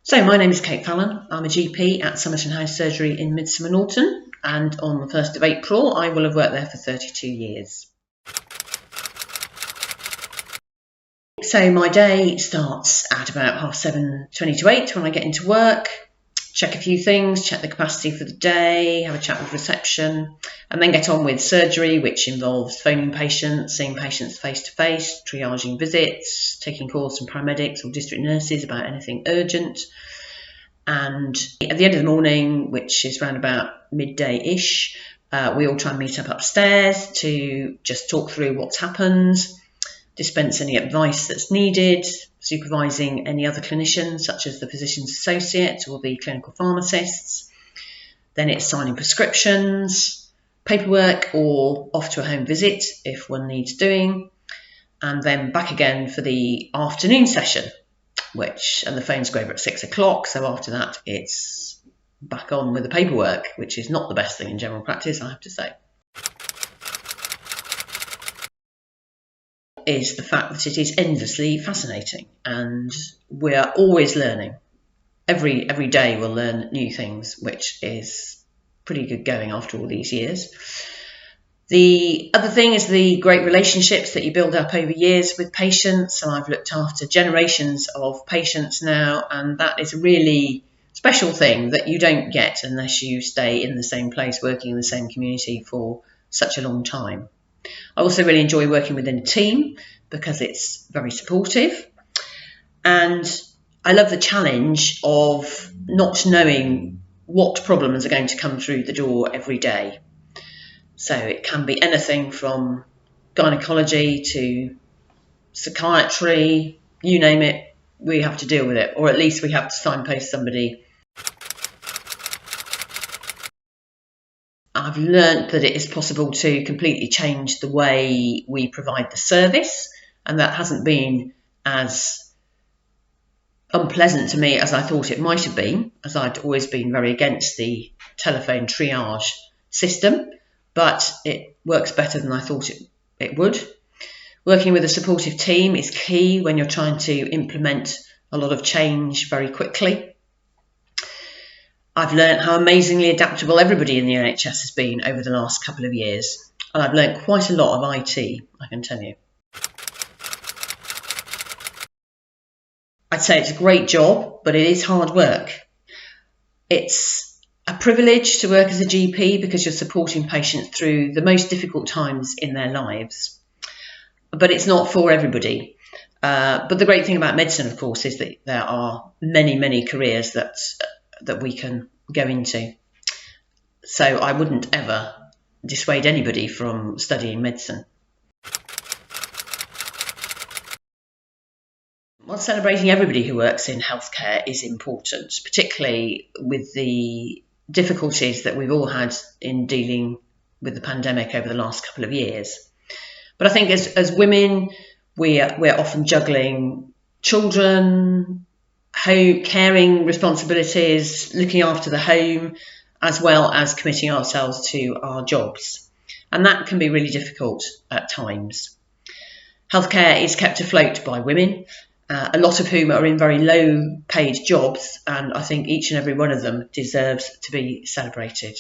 So my name is Kate Fallon. I'm a GP at Somerton House Surgery in Midsomer Norton, and on the 1st of April I will have worked there for 32 years. So my day starts at about 7:30, 20 to 8 when I get into work, check a few things, check the capacity for the day, have a chat with reception, and then get on with surgery, which involves phoning patients, seeing patients face-to-face, triaging visits, taking calls from paramedics or district nurses about anything urgent. And at the end of the morning, which is around about midday-ish, we all try and meet up upstairs to just talk through what's happened, dispense any advice that's needed, supervising any other clinicians such as the physician's associate or the clinical pharmacists. Then it's signing prescriptions, paperwork, or off to a home visit if one needs doing, and then back again for the afternoon session, and the phones go over at 6 o'clock, so after that it's back on with the paperwork, which is not the best thing in general practice, I have to say. Is the fact that it is endlessly fascinating, and we're always learning. Every day we'll learn new things, which is pretty good going after all these years. The other thing is the great relationships that you build up over years with patients, and I've looked after generations of patients now, and that is a really special thing that you don't get unless you stay in the same place, working in the same community for such a long time. I also really enjoy working within a team because it's very supportive, and I love the challenge of not knowing what problems are going to come through the door every day. So it can be anything from gynecology to psychiatry, you name it, we have to deal with it, or at least we have to signpost somebody. I've learned that it is possible to completely change the way we provide the service, and that hasn't been as unpleasant to me as I thought it might have been, as I'd always been very against the telephone triage system, but it works better than I thought it would. Working with a supportive team is key when you're trying to implement a lot of change very quickly. I've learned how amazingly adaptable everybody in the NHS has been over the last couple of years, and I've learned quite a lot of IT, I can tell you. I'd say it's a great job, but it is hard work. It's a privilege to work as a GP because you're supporting patients through the most difficult times in their lives, but it's not for everybody. But the great thing about medicine, of course, is that there are many careers that we can go into. So I wouldn't ever dissuade anybody from studying medicine. Well, celebrating everybody who works in healthcare is important, particularly with the difficulties that we've all had in dealing with the pandemic over the last couple of years. But I think as women, we're often juggling children, home caring responsibilities, looking after the home, as well as committing ourselves to our jobs. And that can be really difficult at times. Healthcare is kept afloat by women, a lot of whom are in very low paid jobs, and I think each and every one of them deserves to be celebrated.